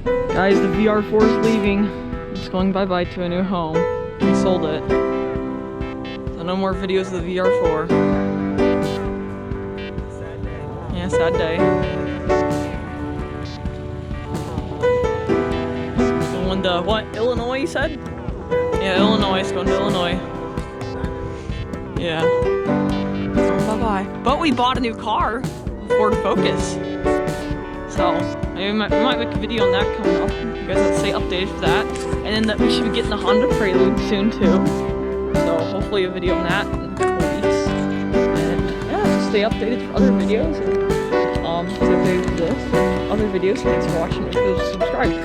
Guys, the VR4 is leaving. It's going bye-bye to a new home. We sold it. So no more videos of the VR4. Yeah, sad day. Going to, what, Illinois you said? Yeah, Illinois. It's going to Illinois. Yeah. So bye-bye. But we bought a new car, a Ford Focus. So maybe we might make a video on that coming up. You guys have to stay updated for that. And then that we should be getting the Honda Prelude soon too. So hopefully a video on that in a couple weeks. And yeah, just stay updated for other videos. And stay updated for this, other videos. Thanks for watching. If you subscribe.